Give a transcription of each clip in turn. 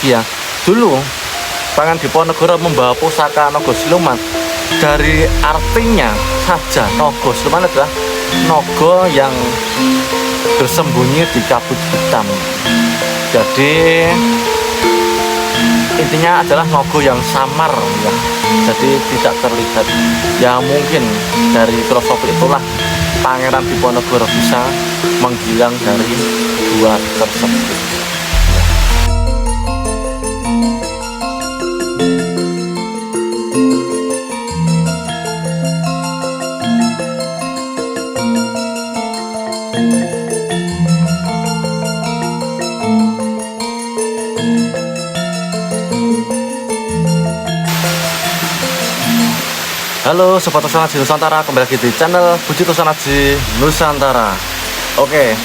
Ya, dulu Pangeran Diponegoro membawa pusaka Naga Siluman. Dari artinya saja, Naga Siluman adalah naga yang bersembunyi di kabut hitam. Jadi intinya adalah naga yang samar ya, jadi tidak terlihat. Ya mungkin dari filosofi itulah Pangeran Diponegoro bisa menghilang dari gua tersebut. Halo Sobat Tosanaji Nusantara, kembali lagi di channel Budi Tosanaji Nusantara. Oke,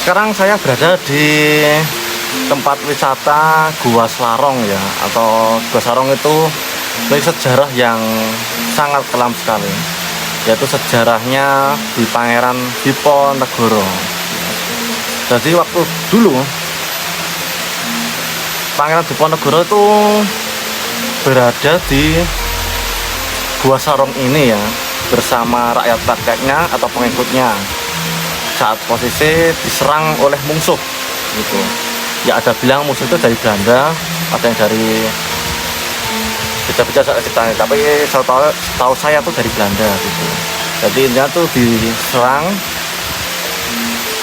sekarang saya berada di tempat wisata Gua Slarong ya, atau Gua Slarong itu memiliki sejarah yang sangat kelam sekali, yaitu sejarahnya di Pangeran Diponegoro. Jadi waktu dulu Pangeran Diponegoro itu berada di Gua Slarong ini ya, bersama rakyat-rakyatnya atau pengikutnya saat posisi diserang oleh musuh gitu. Ya ada bilang musuh itu dari Belanda, ada yang dari beda-beda ceritanya, tapi tahu saya tuh dari Belanda gitu. Jadi intinya tuh diserang,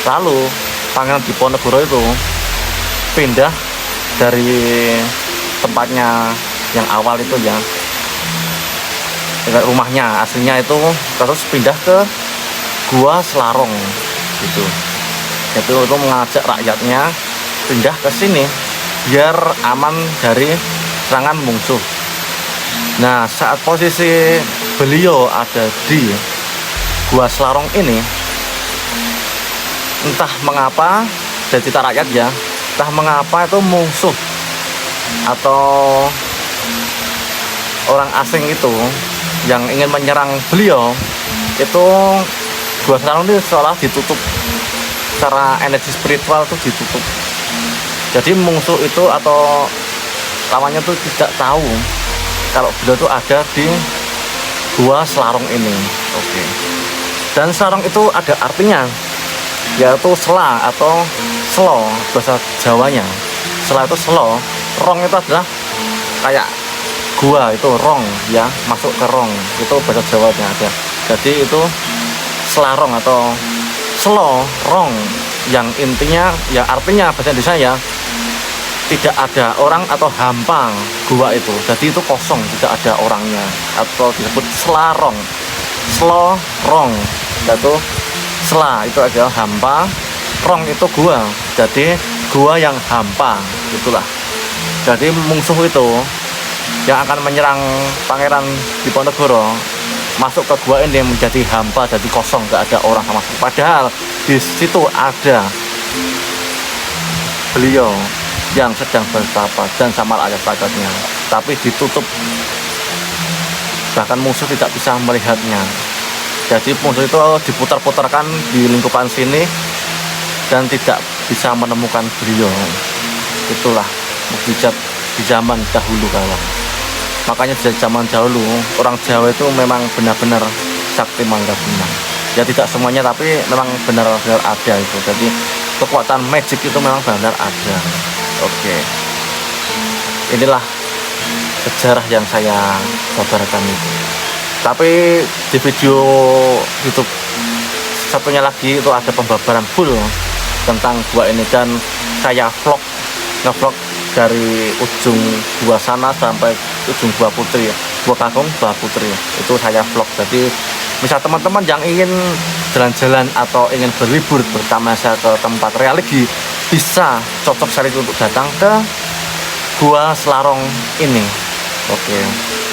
lalu Pangeran Diponegoro itu pindah dari tempatnya yang awal itu ya, rumahnya aslinya itu, terus pindah ke Gua Slarong gitu. Itu mengajak rakyatnya pindah ke sini biar aman dari serangan musuh. Nah, saat posisi beliau ada di Gua Slarong ini, entah mengapa, dan cerita rakyat ya, entah mengapa itu musuh atau orang asing itu yang ingin menyerang beliau itu, Gua Slarong ini seolah ditutup secara energi spiritual, itu ditutup. Jadi musuh itu atau lawannya tuh tidak tahu kalau beliau itu ada di Gua Slarong ini. Oke. Dan Slarong itu ada artinya, yaitu sela atau selo bahasa Jawanya. Sela itu selo, rong itu adalah kayak gua itu rong ya, masuk ke rong, itu bahasa Jawanya ada. Jadi itu Slarong atau selo rong, yang intinya ya artinya bahasa Indonesia ya, tidak ada orang atau hampa gua itu. Jadi itu kosong, tidak ada orangnya, atau disebut Slarong. Selo rong, yaitu sela itu adalah hampa, rong itu gua, jadi gua yang hampa itulah. Jadi musuh itu yang akan menyerang Pangeran Diponegoro masuk ke gua ini menjadi hampa, jadi kosong, nggak ada orang sama sekali. Padahal di situ ada beliau yang sedang bertapa dan sama rakyat-rakyatnya, tapi ditutup, bahkan musuh tidak bisa melihatnya. Jadi musuh itu diputar-putarkan di lingkupan sini dan tidak bisa menemukan beliau. Itulah mukjizat di zaman dahulu kala. Makanya di zaman dahulu orang Jawa itu memang benar-benar sakti mandraguna. Ya tidak semuanya, tapi memang benar-benar ada itu. Jadi kekuatan magic itu memang benar-benar ada. Oke. Inilah sejarah yang saya kabarkan itu. Tapi di video YouTube satunya lagi itu ada pembabaran full tentang gua ini, dan saya ngevlog dari ujung gua sana sampai ujung Gua Putri, Gua Kakung, Gua Putri, itu saya vlog. Jadi misal teman-teman yang ingin jalan-jalan atau ingin berlibur bersama saya ke tempat religi, bisa cocok sekali untuk datang ke Gua Slarong ini. Oke,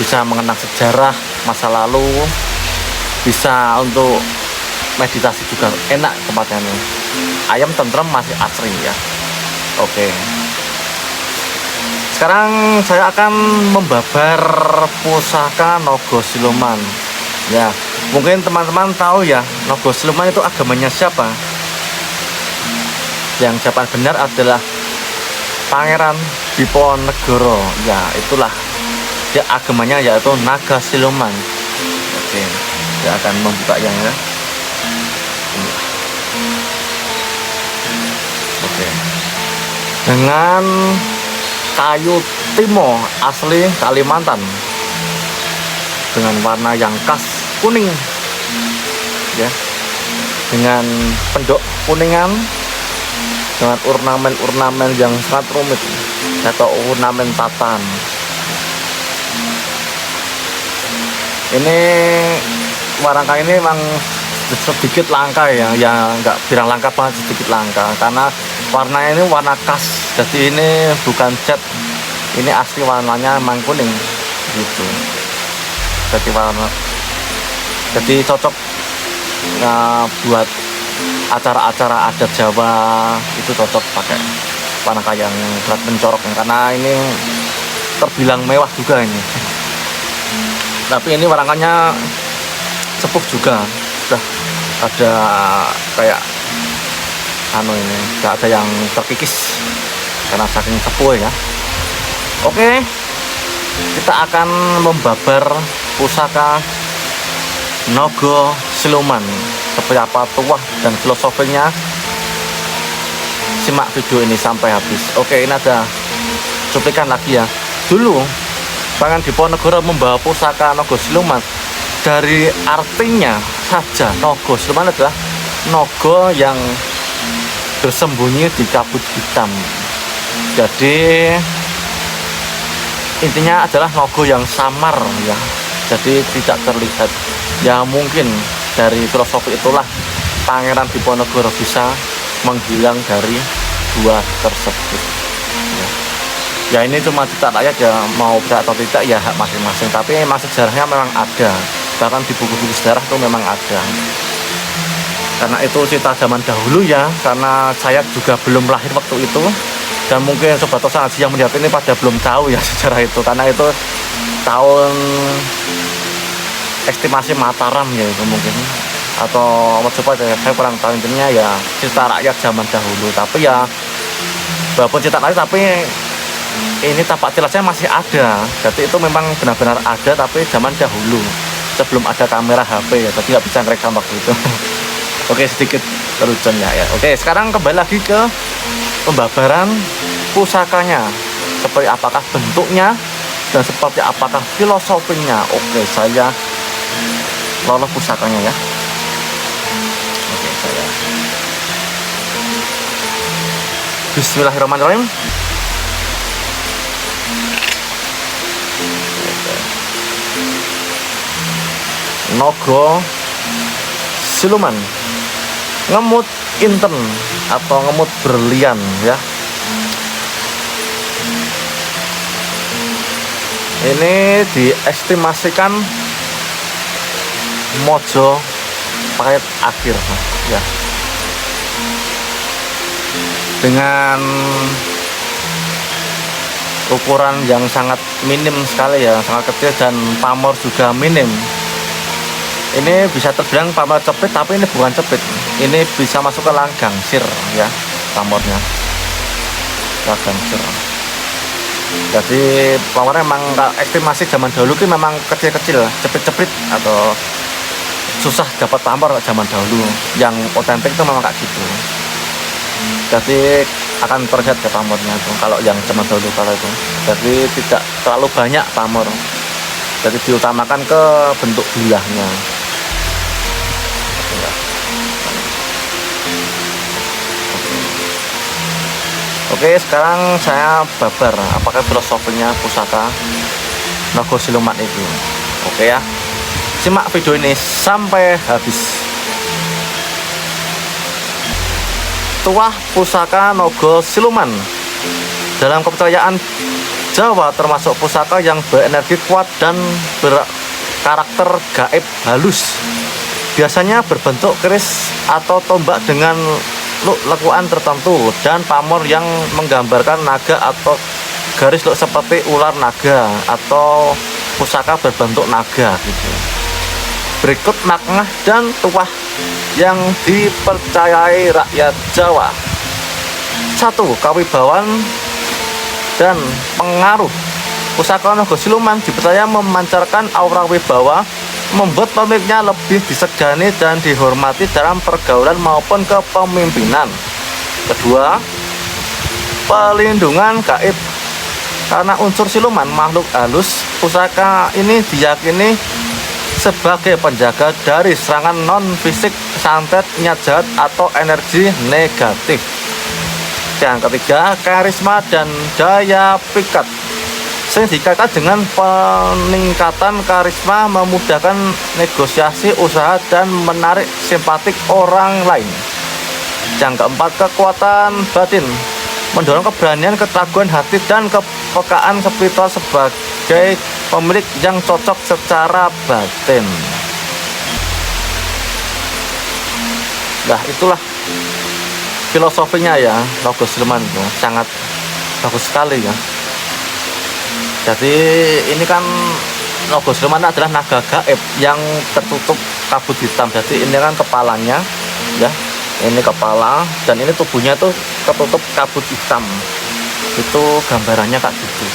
bisa mengenang sejarah masa lalu, bisa untuk meditasi juga enak tempatnya nih. Ayam tentrem masih asri ya. Oke. Sekarang saya akan membabar pusaka Naga Siluman. Ya, mungkin teman-teman tahu ya, Naga Siluman itu agamanya siapa? Yang jawaban benar adalah Pangeran Diponegoro. Ya, itulah dia agamanya, yaitu naga siluman. Oke, dia akan membuka yang ya. Oke, dengan kayu timo asli Kalimantan dengan warna yang khas kuning ya, dengan pendok kuningan, dengan ornamen-ornamen yang sangat rumit atau ornamen tatan. Ini warangka ini memang sedikit langka ya, nggak bilang langka banget, sedikit langka karena warnanya ini warna khas. Jadi ini bukan cat, ini asli warnanya memang kuning gitu. Jadi cocok buat acara-acara adat Jawa, itu cocok pakai warangka yang berat mencorok karena ini terbilang mewah juga ini. Tapi ini warangkanya sepuh juga, sudah ada kayak ini nggak ada yang terkikis karena saking sepuh ya. Oke, kita akan membabar pusaka Naga Siluman. Seperti apa tuah dan filosofinya, simak video ini sampai habis. Oke, ini ada cuplikan lagi ya. Dulu Pangeran Diponegoro membawa pusaka Naga Siluman. Dari artinya saja, Naga Siluman adalah naga yang bersembunyi di kabut hitam. Jadi intinya adalah naga yang samar ya, jadi tidak terlihat ya. Mungkin dari filosofi itulah Pangeran Diponegoro bisa menghilang dari gua tersebut ya. Ini cuma cerita rakyat ya, mau percaya atau tidak ya hak masing-masing, tapi memang sejarahnya memang ada, bahkan di buku-buku sejarah itu memang ada. Karena itu cerita zaman dahulu ya, karena saya juga belum lahir waktu itu, dan mungkin sobat Tosa yang melihat ini pada belum tahu ya sejarah itu, karena itu tahun estimasi Mataram ya itu mungkin, atau coba saya kurang tahu. Intinya ya cerita rakyat zaman dahulu, tapi ya walaupun cerita rakyat tapi ini tampak jelasnya masih ada. Jadi itu memang benar-benar ada, tapi zaman dahulu sebelum ada kamera HP ya, tapi nggak bisa ngerekam waktu itu. Oke, sedikit terucun ya. Oke, sekarang kembali lagi ke pembabaran pusakanya. Seperti apakah bentuknya dan seperti apakah filosofinya. Oke, saya lolos pusakanya ya. Oke, saya Bismillahirrahmanirrahim. Naga Siluman, ngemut inten atau ngemut berlian ya. Ini diestimasikan mojo pahit akhir ya, dengan ukuran yang sangat minim sekali ya, sangat kecil, dan pamor juga minim. Ini bisa terbilang pamor cepit, tapi ini bukan cepit, ini bisa masuk ke langgang sir ya, pamornya langgang sir. Jadi pamornya memang estimasi zaman dahulu itu memang kecil-kecil, cepit-cepit, atau susah dapat pamor zaman dahulu. Yang otentik itu memang kayak gitu. Jadi akan terlihat ke pamornya itu kalau yang zaman dahulu kalau itu. Jadi tidak terlalu banyak pamor. Jadi diutamakan ke bentuk bilahnya. Oke, sekarang saya babar apakah filosofinya pusaka Naga Siluman itu. Oke ya, simak video ini sampai habis. Tuah pusaka Naga Siluman. Dalam kepercayaan Jawa termasuk pusaka yang berenergi kuat dan berkarakter gaib halus. Biasanya berbentuk keris atau tombak dengan lekuan tertentu, dan pamor yang menggambarkan naga atau garis seperti ular naga atau pusaka berbentuk naga gitu. Berikut makna dan tuah yang dipercayai rakyat Jawa. 1. Kawibawaan dan pengaruh. Pusaka naga siluman dipercaya memancarkan aura wibawa, membuat pemiliknya lebih disegani dan dihormati dalam pergaulan maupun kepemimpinan. Kedua, pelindungan gaib. Karena unsur siluman makhluk halus, pusaka ini diyakini sebagai penjaga dari serangan non-fisik, santet, niat jahat, atau energi negatif. Yang ketiga, karisma dan daya pikat. Sering dikaitkan dengan peningkatan karisma, memudahkan negosiasi usaha dan menarik simpatik orang lain. Yang keempat, kekuatan batin. Mendorong keberanian, ketaguhan hati, dan kepekaan spiritual sebagai pemilik yang cocok secara batin. Nah, itulah filosofinya ya, naga siluman itu sangat bagus sekali ya. Jadi ini kan naga siluman adalah naga gaib yang tertutup kabut hitam. Jadi ini kan kepalanya ya, ini kepala, dan ini tubuhnya tuh ketutup kabut hitam. Itu gambarannya kayak gitu.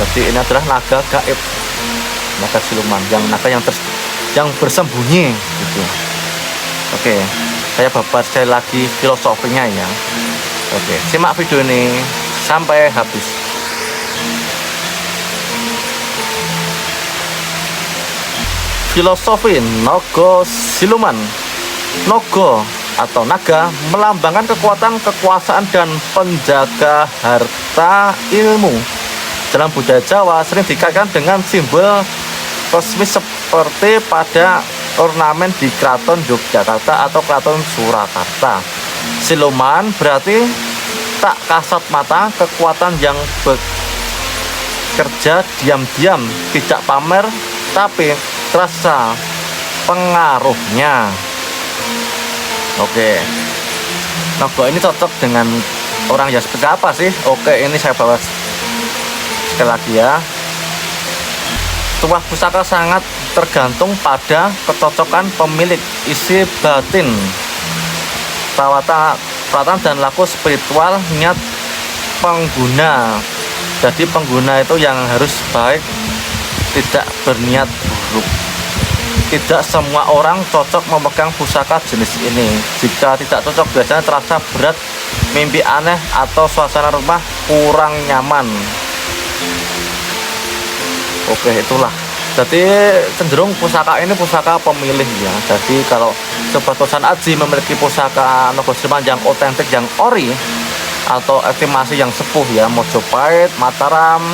Jadi ini adalah naga gaib, naga siluman, yang naga yang bersembunyi gitu. Oke, saya babat sekali lagi filosofinya ya. Oke, simak video ini sampai habis. Filosofi naga siluman. Naga atau naga melambangkan kekuatan, kekuasaan, dan penjaga harta ilmu. Dalam budaya Jawa sering dikaitkan dengan simbol kosmis seperti pada ornamen di Keraton Yogyakarta atau Keraton Surakarta. Siluman berarti tak kasat mata, kekuatan yang bekerja diam-diam, tidak pamer, tapi terasa pengaruhnya. Oke, naga ini cocok dengan orang yang seperti apa sih? Oke, ini saya bawa sekali lagi ya. Sebuah pusaka sangat tergantung pada kecocokan pemilik, isi batin, perawatan dan laku spiritual, niat pengguna. Jadi pengguna itu yang harus baik, tidak berniat buruk. Tidak semua orang cocok memegang pusaka jenis ini. Jika tidak cocok, biasanya terasa berat, mimpi aneh, atau suasana rumah kurang nyaman. Oke, itulah. Jadi cenderung pusaka ini pusaka pemilih ya. Jadi kalau Sobat Tosan Aji memiliki pusaka naga siluman yang otentik, yang ori, atau estimasi yang sepuh ya, Mojopahit, Mataram,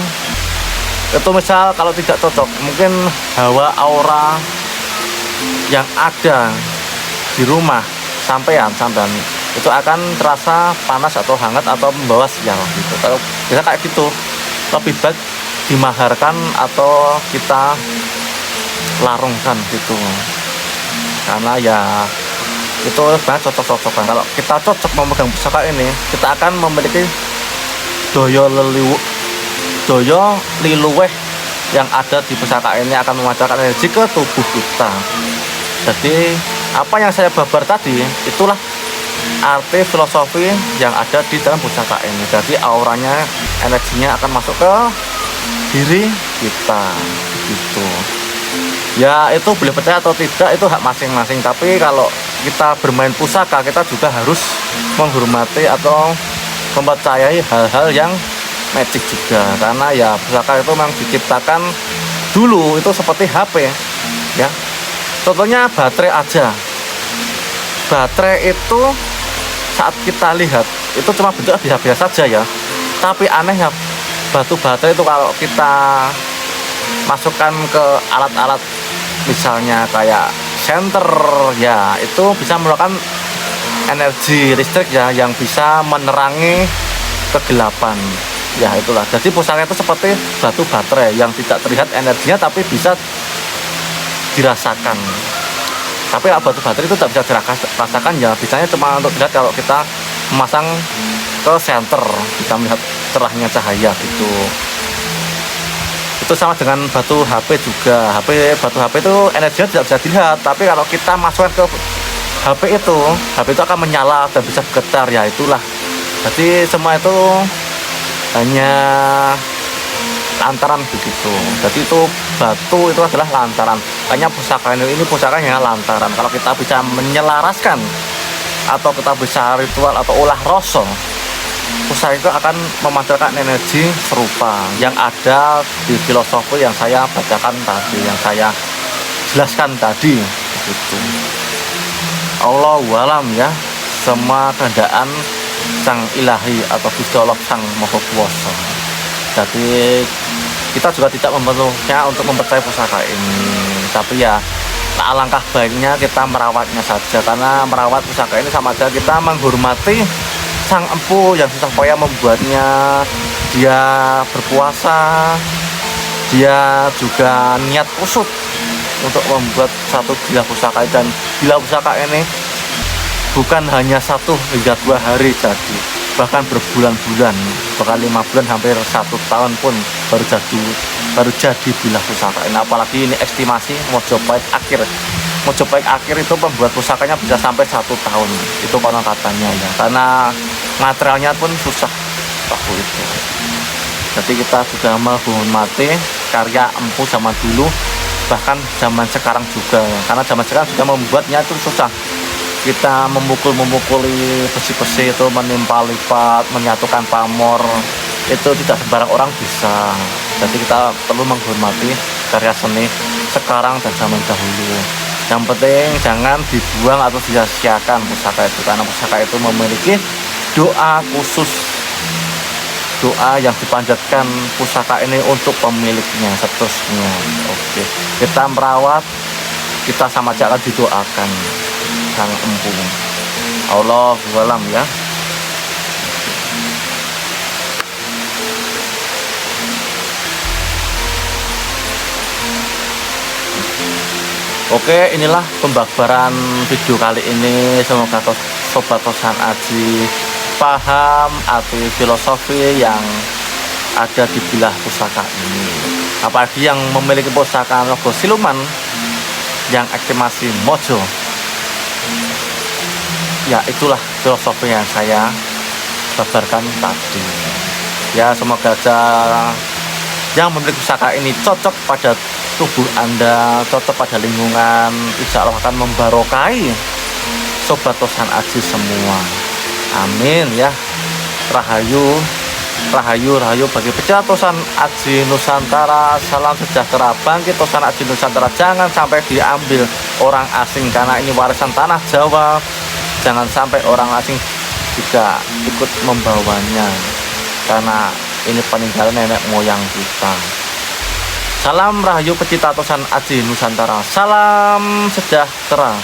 itu misal kalau tidak cocok, mungkin hawa aura yang ada di rumah sampean itu akan terasa panas atau hangat atau membawa sial gitu. Kalau bisa kayak gitu, lebih baik dimaharkan atau kita larungkan gitu, karena ya itu banget cocok-cocokan. Kalau kita cocok memegang pusaka ini, kita akan memiliki doyo liluweh yang ada di pusaka ini, akan memancarkan energi ke tubuh kita. Jadi apa yang saya babar tadi, itulah arti filosofi yang ada di dalam pusaka ini. Jadi auranya, energinya akan masuk ke diri kita gitu. Ya itu boleh percaya atau tidak, itu hak masing-masing. Tapi kalau kita bermain pusaka, kita juga harus menghormati atau mempercayai hal-hal yang magic juga, karena ya pusaka itu memang diciptakan dulu itu seperti HP ya. Contohnya baterai aja. Baterai itu saat kita lihat itu cuma bentuk biasa saja ya, tapi anehnya batu baterai itu kalau kita masukkan ke alat-alat misalnya kayak senter ya, itu bisa mengeluarkan energi listrik ya, yang bisa menerangi kegelapan. Ya itulah, jadi pusaka itu seperti batu baterai yang tidak terlihat energinya tapi bisa dirasakan. Tapi kalau batu baterai itu tidak bisa dirasakan ya, biasanya cuma untuk dilihat kalau kita memasang ke senter, kita melihat cerahnya cahaya gitu. Itu sama dengan batu HP juga. Batu HP itu energinya tidak bisa dilihat, tapi kalau kita masukkan ke HP itu akan menyala dan bisa bergetar ya, itulah. Jadi semua itu hanya lantaran begitu. Jadi itu batu itu adalah lantaran. Hanya pusaka ini pusakanya lantaran. Kalau kita bisa menyelaraskan atau kita bisa ritual atau olah rasa, pusaka itu akan memancarkan energi serupa yang ada di filosofi yang saya bacakan tadi, yang saya jelaskan tadi. Begitu. Allahu alam ya. Semua keadaan Sang Ilahi atau Gusti Allah Sang Maha Kuwasa. Jadi kita juga tidak memenuhnya untuk mempercayai pusaka ini, tapi ya alangkah baiknya kita merawatnya saja, karena merawat pusaka ini sama saja kita menghormati sang empu yang susah payah membuatnya. Dia berpuasa, dia juga niat kusut untuk membuat satu bilah pusaka, dan bilah pusaka ini bukan hanya 1 hingga 2 hari jadi, bahkan berbulan-bulan, bahkan 5 bulan hampir 1 tahun pun baru jadi bilah pusaka ini. Apalagi ini estimasi Mojopahit akhir itu pembuat pusakanya bisa sampai 1 tahun, itu konon katanya ya, karena materialnya pun susah waktu itu. Jadi kita juga menghormati karya empu zaman dulu, bahkan zaman sekarang juga, karena zaman sekarang juga membuatnya itu susah. Kita memukuli besi-besi itu, menimpa lipat, menyatukan pamor, itu tidak sembarang orang bisa. Jadi kita perlu menghormati karya seni sekarang dan zaman dahulu. Yang penting jangan dibuang atau sia-siakan pusaka itu, karena pusaka itu memiliki doa khusus, doa yang dipanjatkan pusaka ini untuk pemiliknya seterusnya. Oke, kita merawat, kita sama aja akan didoakan sang empu. Allahu a'lam ya. Oke, inilah pembabaran video kali ini. Semoga sobat Tosan Aji paham arti filosofi yang ada di bilah pusaka ini. Apalagi yang memiliki pusaka logo siluman yang estimasi mojo, ya itulah filosofi yang saya babarkan tadi. Ya semoga aja yang memiliki pusaka ini cocok pada tubuh Anda, cocok pada lingkungan, insya Allah akan membarokai sobat Tosan Aji semua. Amin ya. Rahayu, rahayu, rahayu bagi pecinta Tosan Aji Nusantara. Salam sejahtera, bangkit Tosan Aji Nusantara. Jangan sampai diambil orang asing, karena ini warisan tanah Jawa. Jangan sampai orang asing juga ikut membawanya, karena ini peninggalan nenek moyang kita. Salam rahayu pecinta Tosan Aji Nusantara. Salam sejahtera.